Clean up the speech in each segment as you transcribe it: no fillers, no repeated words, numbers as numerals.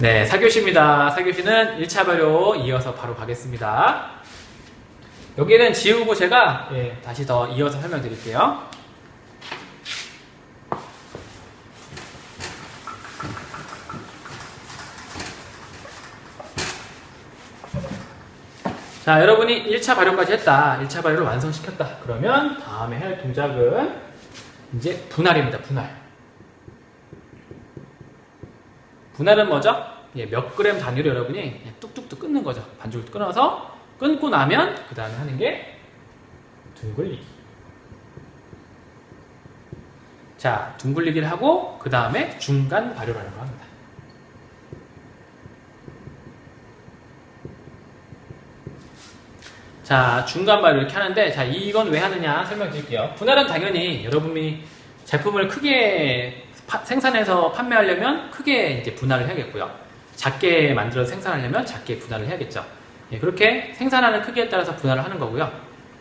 네, 4교시입니다. 4교시는 1차 발효 이어서 바로 가겠습니다. 여기는 지우고 제가 다시 더 이어서 설명드릴게요. 자, 여러분이 1차 발효까지 했다. 1차 발효를 완성시켰다. 그러면 다음에 할 동작은 이제 분할입니다. 분할. 분할은 뭐죠? 몇 그램 단위로 여러분이 그냥 뚝뚝뚝 끊는 거죠. 반죽을 끊어서 끊고 나면 그 다음에 하는 게 둥글리기. 자, 둥글리기를 하고 그 다음에 중간 발효라는 걸 합니다. 자, 중간 발효 이렇게 하는데, 자, 이건 왜 하느냐 설명드릴게요. 분할은 당연히 여러분이 제품을 크게 생산해서 판매하려면 크게 이제 분할을 해야겠고요. 작게 만들어서 생산하려면 작게 분할을 해야겠죠. 그렇게 생산하는 크기에 따라서 분할을 하는 거고요.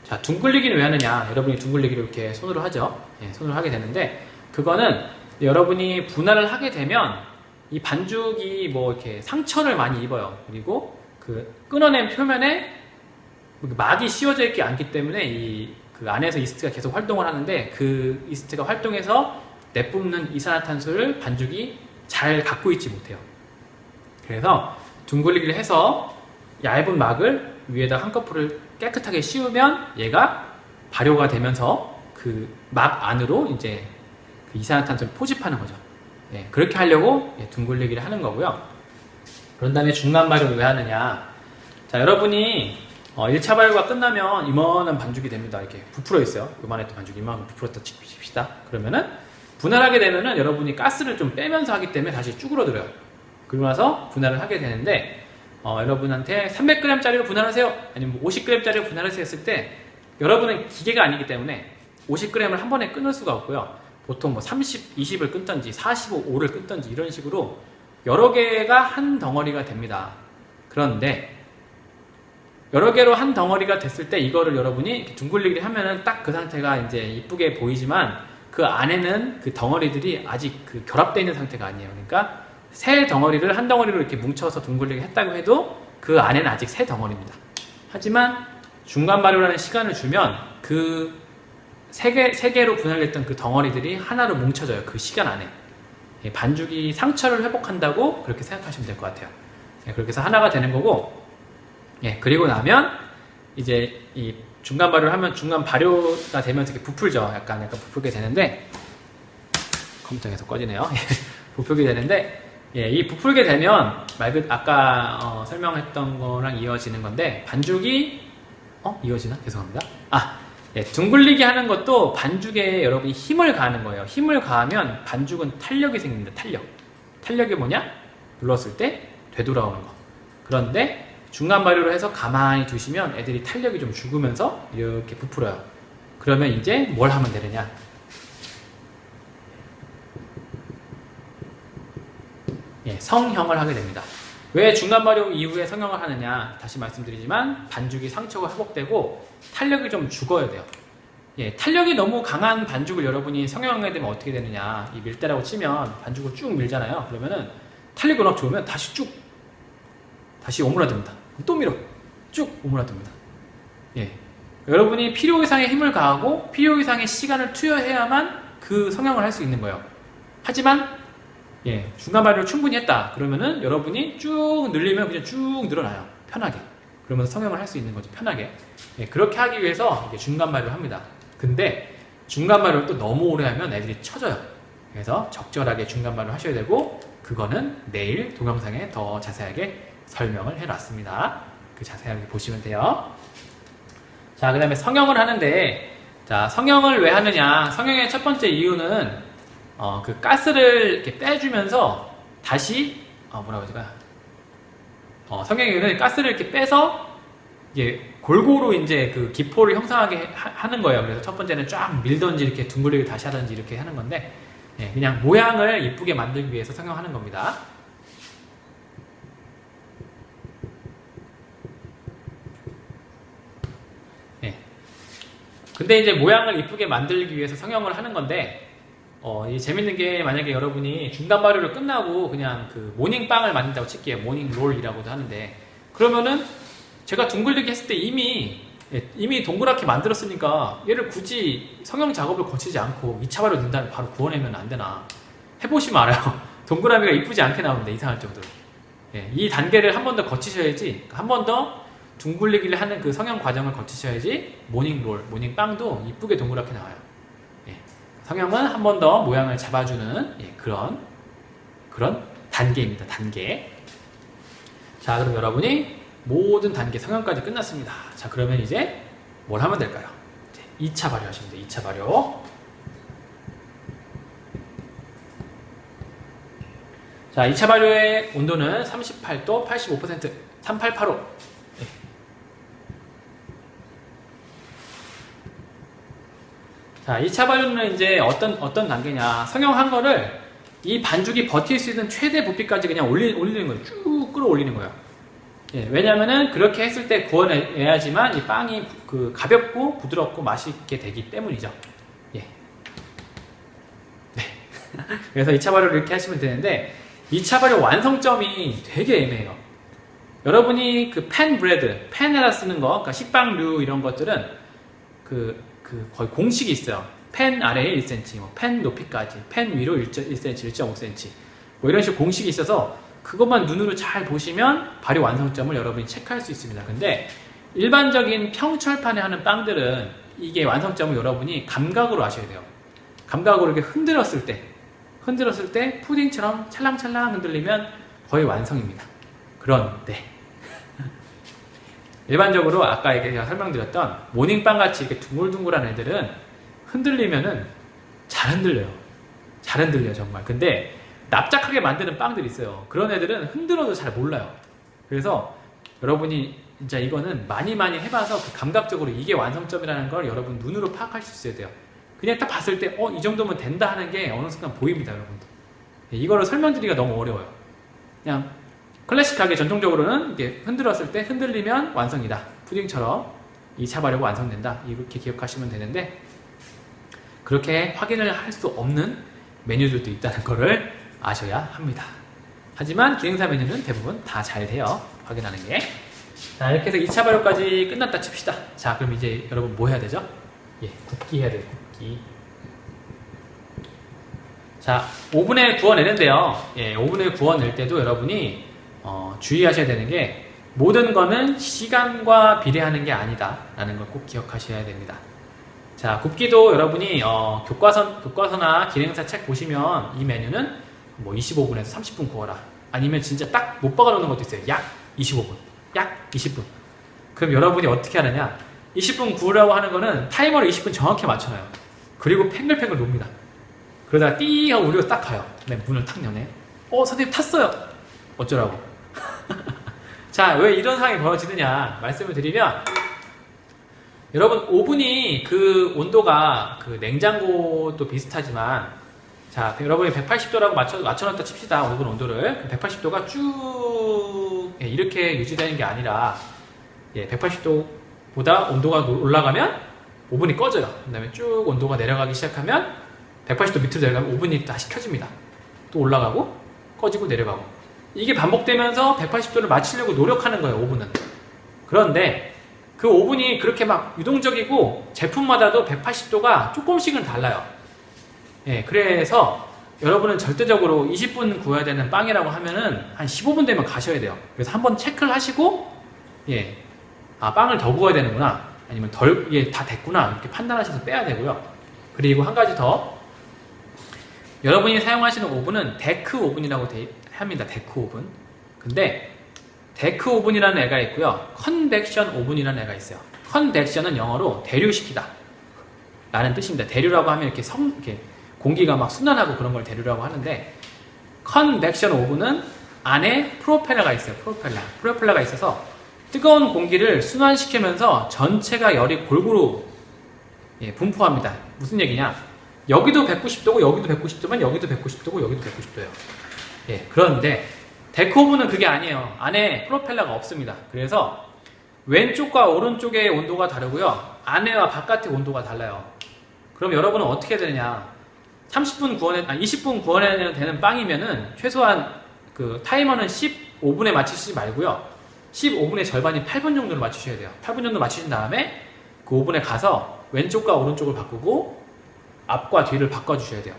자, 둥글리기는 왜 하느냐? 여러분이 둥글리기를 이렇게 손으로 하죠. 손으로 하게 되는데, 그거는 여러분이 분할을 하게 되면 이 반죽이 뭐 이렇게 상처를 많이 입어요. 그리고 그 끊어낸 표면에 막이 씌워져 있지 않기 때문에 그 안에서 이스트가 계속 활동을 하는데, 그 이스트가 활동해서 내뿜는 이산화탄소를 반죽이 잘 갖고 있지 못해요. 그래서 둥글리기를 해서 얇은 막을 위에다 한꺼풀을 깨끗하게 씌우면 얘가 발효가 되면서 그 막 안으로 이제 그 이산화탄소를 포집하는 거죠. 그렇게 하려고 둥글리기를 하는 거고요. 그런 다음에 중간 발효를 왜 하느냐? 자, 여러분이 1차 발효가 끝나면 이만한 반죽이 됩니다. 이렇게 부풀어 있어요. 요만했던 반죽이 이만큼 부풀었다 칩시다. 그러면은 분할하게 되면은 여러분이 가스를 좀 빼면서 하기 때문에 다시 쭈그러들어요. 그러고 나서 분할을 하게 되는데, 여러분한테 300g짜리로 분할하세요, 아니면 50g짜리로 분할하세요 했을 때, 여러분은 기계가 아니기 때문에 50g을 한 번에 끊을 수가 없고요. 보통 뭐 30, 20을 끊던지 45, 5를 끊던지 이런 식으로 여러 개가 한 덩어리가 됩니다. 그런데 여러 개로 한 덩어리가 됐을 때 이거를 여러분이 이렇게 둥글리기를 하면은 딱 그 상태가 이제 이쁘게 보이지만, 그 안에는 그 덩어리들이 아직 그 결합되어 있는 상태가 아니에요. 그러니까 세 덩어리를 한 덩어리로 이렇게 뭉쳐서 둥글리게 했다고 해도 그 안에는 아직 세 덩어리입니다. 하지만 중간 발효라는 시간을 주면 그 세 개로 분할됐던 그 덩어리들이 하나로 뭉쳐져요. 그 시간 안에. 반죽이 상처를 회복한다고 그렇게 생각하시면 될 것 같아요. 그렇게 해서 하나가 되는 거고, 그리고 나면 이제 이 중간 발효를 하면 중간 발효가 되면서 이렇게 부풀죠. 약간 부풀게 되는데, 컴퓨터가 계속 꺼지네요. 부풀게 되는데, 이 부풀게 되면 아까 설명했던 거랑 이어지는 건데, 반죽이 이어지나? 죄송합니다. 둥글리기 하는 것도 반죽에 여러분이 힘을 가하는 거예요. 힘을 가하면 반죽은 탄력이 생깁니다. 탄력이 뭐냐? 눌렀을 때 되돌아오는 거. 그런데 중간 발효를 해서 가만히 두시면 애들이 탄력이 좀 죽으면서 이렇게 부풀어요. 그러면 이제 뭘 하면 되느냐? 성형을 하게 됩니다. 왜 중간 발효 이후에 성형을 하느냐? 다시 말씀드리지만 반죽이 상처가 회복되고 탄력이 좀 죽어야 돼요. 탄력이 너무 강한 반죽을 여러분이 성형하게 되면 어떻게 되느냐? 이 밀대라고 치면 반죽을 쭉 밀잖아요. 그러면은 탄력이 워낙 좋으면 다시 오므라듭니다. 또 밀어. 쭉 오므라듭니다. 여러분이 필요 이상의 힘을 가하고 필요 이상의 시간을 투여해야만 그 성형을 할 수 있는 거예요. 하지만 중간 발효를 충분히 했다. 그러면은 여러분이 쭉 늘리면 그냥 쭉 늘어나요. 편하게. 그러면서 성형을 할 수 있는 거죠. 편하게. 그렇게 하기 위해서 중간 발효를 합니다. 근데 중간 발효를 또 너무 오래 하면 애들이 처져요. 그래서 적절하게 중간 발효를 하셔야 되고, 그거는 내일 동영상에 더 자세하게 설명을 해놨습니다. 그 자세하게 보시면 돼요. 자, 그 다음에 성형을 하는데, 자, 성형을 왜 하느냐? 성형의 첫 번째 이유는 그 가스를 이렇게 빼주면서 다시 뭐라고 해야 될까요? 성형의 이유는 가스를 이렇게 빼서 이게 골고루 이제 그 기포를 형성하게 하는 거예요. 그래서 첫 번째는 쫙 밀던지 이렇게 둥글리기 다시 하든지 이렇게 하는 건데, 그냥 모양을 이쁘게 만들기 위해서 성형하는 겁니다. 근데 이제 모양을 이쁘게 만들기 위해서 성형을 하는 건데, 이 재밌는 게 만약에 여러분이 중간 발효를 끝나고 그냥 그 모닝빵을 만든다고 칠게요. 모닝롤이라고도 하는데 그러면은 제가 둥글리기 했을 때 이미 동그랗게 만들었으니까 얘를 굳이 성형 작업을 거치지 않고 2차 발효 넣은 다음에 바로 구워내면 안 되나 해보시면 알아요. 동그라미가 이쁘지 않게 나오는데 이상할 정도로. 예, 이 단계를 한 번 더 거치셔야지 한 번 더 둥글리기를 하는 그 성형 과정을 거치셔야지 모닝롤, 모닝빵도 이쁘게 동그랗게 나와요. 예, 성형은 한 번 더 모양을 잡아주는 그런 단계입니다. 단계. 자, 그럼 여러분이 모든 단계 성형까지 끝났습니다. 자, 그러면 이제 뭘 하면 될까요? 2차 발효 하시면 돼요. 2차 발효. 자, 2차 발효의 온도는 38도 85% 3885. 네. 자, 2차 발효는 이제 어떤 단계냐. 성형한 거를 이 반죽이 버틸 수 있는 최대 부피까지 그냥 올리는 거예요. 쭉 끌어올리는 거예요. 예, 왜냐면은 그렇게 했을 때 구워내야지만 이 빵이 가볍고 부드럽고 맛있게 되기 때문이죠. 예. 네. 그래서 2차 발효를 이렇게 하시면 되는데 2차 발효 완성점이 되게 애매해요. 여러분이 그 팬 브레드, 팬에다 쓰는 거, 그러니까 식빵류 이런 것들은 거의 공식이 있어요. 팬 아래에 1cm, 팬 높이까지, 팬 위로 1cm, 1.5cm 뭐 이런 식으로 공식이 있어서 그것만 눈으로 잘 보시면 발효 완성점을 여러분이 체크할 수 있습니다. 근데 일반적인 평철판에 하는 빵들은 이게 완성점을 여러분이 감각으로 아셔야 돼요. 감각으로 이렇게 흔들었을 때 푸딩처럼 찰랑찰랑 흔들리면 거의 완성입니다. 그런데 일반적으로 아까 제가 설명드렸던 모닝빵 같이 이렇게 둥글둥글한 애들은 흔들리면은 잘 흔들려요. 잘 흔들려요, 정말. 근데 납작하게 만드는 빵들이 있어요. 그런 애들은 흔들어도 잘 몰라요. 그래서 여러분이 진짜 이거는 많이 해봐서 그 감각적으로 이게 완성점이라는 걸 여러분 눈으로 파악할 수 있어야 돼요. 그냥 딱 봤을 때 이 정도면 된다 하는 게 어느 순간 보입니다, 여러분들. 이거를 설명드리기가 너무 어려워요. 그냥 클래식하게 전통적으로는 이렇게 흔들었을 때 흔들리면 완성이다. 푸딩처럼 2차 발효가 완성된다. 이렇게 기억하시면 되는데 그렇게 확인을 할 수 없는 메뉴들도 있다는 거를 아셔야 합니다. 하지만 기능사 메뉴는 대부분 다 잘 돼요. 확인하는 게. 자, 이렇게 해서 2차 발효까지 끝났다 칩시다. 자, 그럼 이제 여러분 뭐 해야 되죠? 예, 굽기 해야 돼요. 굽기. 자, 오븐에 구워내는데요. 예, 오븐에 구워낼 때도 여러분이 주의하셔야 되는 게 모든 거는 시간과 비례하는 게 아니다 라는 걸 꼭 기억하셔야 됩니다. 자, 굽기도 여러분이 교과서나 기능사 책 보시면 이 메뉴는 뭐 25분에서 30분 구워라. 아니면 진짜 딱 못 박아 놓는 것도 있어요. 약 25분, 약 20분. 그럼 여러분이 어떻게 하느냐? 20분 구우라고 하는 거는 타이머를 20분 정확히 맞춰놔요. 그리고 팽글팽글 놉니다. 그러다가 띠 하고 우리가 딱 가요. 네, 문을 탁 여네. 선생님 탔어요. 어쩌라고. 자, 왜 이런 상황이 벌어지느냐 말씀을 드리면 여러분 오븐이 그 온도가 그 냉장고도 비슷하지만 자, 여러분이 180도라고 맞춰놨다 칩시다. 오븐 온도를. 180도가 쭉 이렇게 유지되는 게 아니라 180도보다 온도가 올라가면 오븐이 꺼져요. 그 다음에 쭉 온도가 내려가기 시작하면 180도 밑으로 내려가면 오븐이 다시 켜집니다. 또 올라가고 꺼지고 내려가고 이게 반복되면서 180도를 맞추려고 노력하는 거예요. 오븐은. 그런데 그 오븐이 그렇게 막 유동적이고 제품마다도 180도가 조금씩은 달라요. 예, 그래서 여러분은 절대적으로 20분 구워야 되는 빵이라고 하면은 한 15분 되면 가셔야 돼요. 그래서 한번 체크를 하시고 빵을 더 구워야 되는구나 아니면 다 됐구나 이렇게 판단하셔서 빼야 되고요. 그리고 한 가지 더 여러분이 사용하시는 오븐은 데크 오븐이라고 합니다. 데크 오븐. 근데 데크 오븐이라는 애가 있고요. 컨벡션 오븐이라는 애가 있어요. 컨벡션은 영어로 대류시키다 라는 뜻입니다. 대류라고 하면 이렇게 공기가 막 순환하고 그런 걸 대류라고 하는데 컨벡션 오븐은 안에 프로펠러가 있어요. 프로펠러가 있어서 뜨거운 공기를 순환시키면서 전체가 열이 골고루 분포합니다. 무슨 얘기냐? 여기도 190도고 여기도 190도면 여기도 190도고 여기도 190도예요. 그런데 데크 오븐은 그게 아니에요. 안에 프로펠러가 없습니다. 그래서 왼쪽과 오른쪽의 온도가 다르고요. 안에와 바깥의 온도가 달라요. 그럼 여러분은 어떻게 해야 되느냐? 30분 구워내, 20분 구워내야 되는 빵이면은 최소한 그 타이머는 15분에 맞추시지 말고요. 15분의 절반인 8분 정도로 맞추셔야 돼요. 8분 정도 맞추신 다음에 그 오븐에 가서 왼쪽과 오른쪽을 바꾸고 앞과 뒤를 바꿔주셔야 돼요.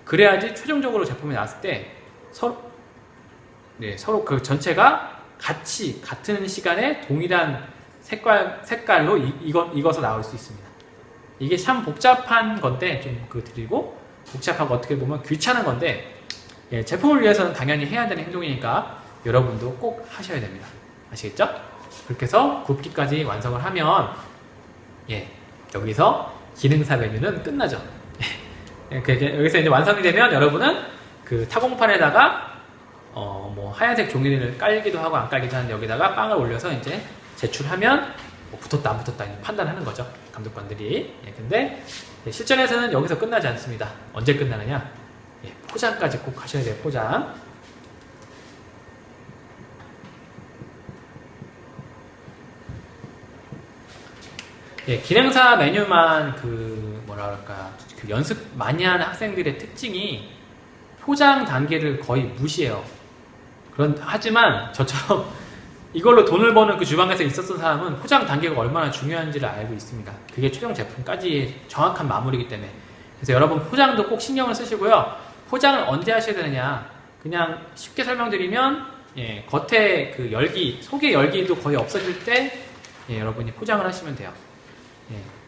그래야지 최종적으로 제품이 나왔을 때 서로 그 전체가 같은 시간에 동일한 색깔로 익어서 나올 수 있습니다. 이게 참 복잡한 건데 좀 드리고 복잡하고 어떻게 보면 귀찮은 건데 제품을 위해서는 당연히 해야 되는 행동이니까 여러분도 꼭 하셔야 됩니다. 아시겠죠? 그렇게 해서 굽기까지 완성을 하면 여기서 기능사 메뉴는 끝나죠. 여기서 이제 완성이 되면 여러분은 그 타공판에다가 뭐 하얀색 종이를 깔기도 하고 안 깔기도 하는데 여기다가 빵을 올려서 이제 제출하면 뭐 붙었다 안 붙었다 판단하는 거죠. 감독관들이. 근데 실전에서는 여기서 끝나지 않습니다. 언제 끝나느냐? 포장까지 꼭 하셔야 돼요. 포장. 기능사 메뉴만 그 연습 많이 하는 학생들의 특징이 포장 단계를 거의 무시해요. 하지만 저처럼 이걸로 돈을 버는 그 주방에서 있었던 사람은 포장 단계가 얼마나 중요한지를 알고 있습니다. 그게 최종 제품까지의 정확한 마무리이기 때문에. 그래서 여러분 포장도 꼭 신경을 쓰시고요. 포장을 언제 하셔야 되느냐? 그냥 쉽게 설명드리면 겉에 그 열기, 속의 열기도 거의 없어질 때 여러분이 포장을 하시면 돼요.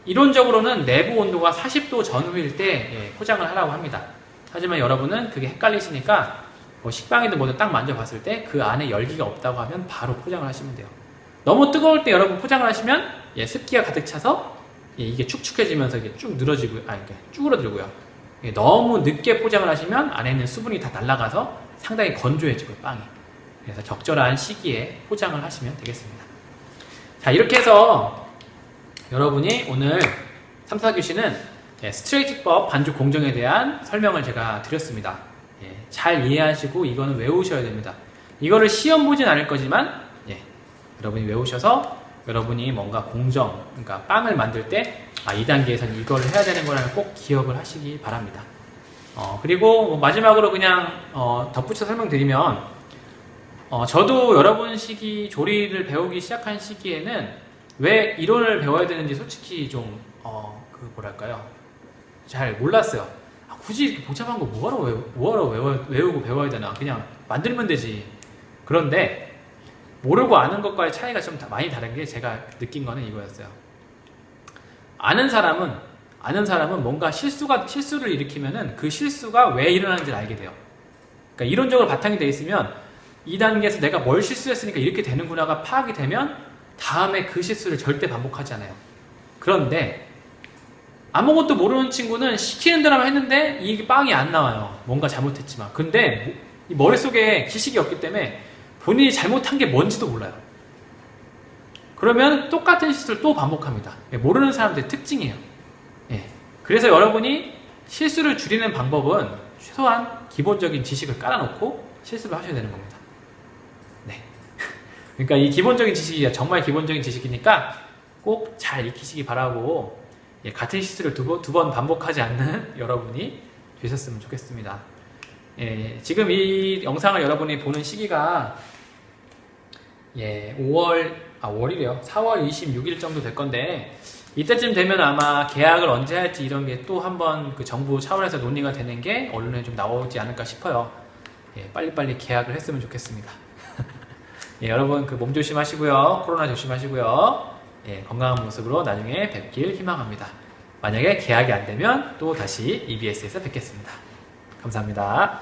이론적으로는 내부 온도가 40도 전후일 때 포장을 하라고 합니다. 하지만 여러분은 그게 헷갈리시니까 뭐 식빵이든 뭐든 딱 만져봤을 때 그 안에 열기가 없다고 하면 바로 포장을 하시면 돼요. 너무 뜨거울 때 여러분 포장을 하시면 습기가 가득 차서 이게 축축해지면서 이게 쭉 늘어지고 이렇게 쭈그러들고요. 너무 늦게 포장을 하시면 안에 있는 수분이 다 날아가서 상당히 건조해지고요, 빵이. 그래서 적절한 시기에 포장을 하시면 되겠습니다. 자, 이렇게 해서 여러분이 오늘 3, 4교시는 스트레이트법 반죽 공정에 대한 설명을 제가 드렸습니다. 잘 이해하시고 이거는 외우셔야 됩니다. 이거를 시험 보진 않을 거지만 여러분이 외우셔서 여러분이 뭔가 그러니까 빵을 만들 때 2단계에서는 이걸 해야 되는 거라는 꼭 기억을 하시기 바랍니다. 그리고 뭐 마지막으로 그냥 덧붙여 설명드리면 저도 여러분 조리를 배우기 시작한 시기에는 왜 이론을 배워야 되는지 솔직히 좀 잘 몰랐어요. 굳이 이렇게 복잡한 거 뭐하러 외우고 배워야 되나? 그냥 만들면 되지. 그런데 모르고 아는 것과의 차이가 좀 많이 다른 게 제가 느낀 거는 이거였어요. 아는 사람은 뭔가 실수를 일으키면은 그 실수가 왜 일어나는지를 알게 돼요. 그러니까 이론적으로 바탕이 돼 있으면 2단계에서 내가 뭘 실수했으니까 이렇게 되는구나가 파악이 되면 다음에 그 실수를 절대 반복하지 않아요. 그런데 아무것도 모르는 친구는 시키는 대로만 했는데 이 빵이 안 나와요. 뭔가 잘못했지만. 근데 머릿속에 지식이 없기 때문에 본인이 잘못한 게 뭔지도 몰라요. 그러면 똑같은 실수를 또 반복합니다. 모르는 사람들의 특징이에요. 그래서 여러분이 실수를 줄이는 방법은 최소한 기본적인 지식을 깔아놓고 실수를 하셔야 되는 겁니다. 그러니까 이 기본적인 지식이 정말 기본적인 지식이니까 꼭 잘 익히시기 바라고 같은 실수를 두 번 반복하지 않는 여러분이 되셨으면 좋겠습니다. 지금 이 영상을 여러분이 보는 시기가 5월이래요. 4월 26일 정도 될 건데 이때쯤 되면 아마 계약을 언제 할지 이런 게 또 한번 그 정부 차원에서 논의가 되는 게 언론에 좀 나오지 않을까 싶어요. 빨리빨리 계약을 했으면 좋겠습니다. 여러분 몸 조심하시고요. 코로나 조심하시고요. 건강한 모습으로 나중에 뵙길 희망합니다. 만약에 계약이 안 되면 또 다시 EBS에서 뵙겠습니다. 감사합니다.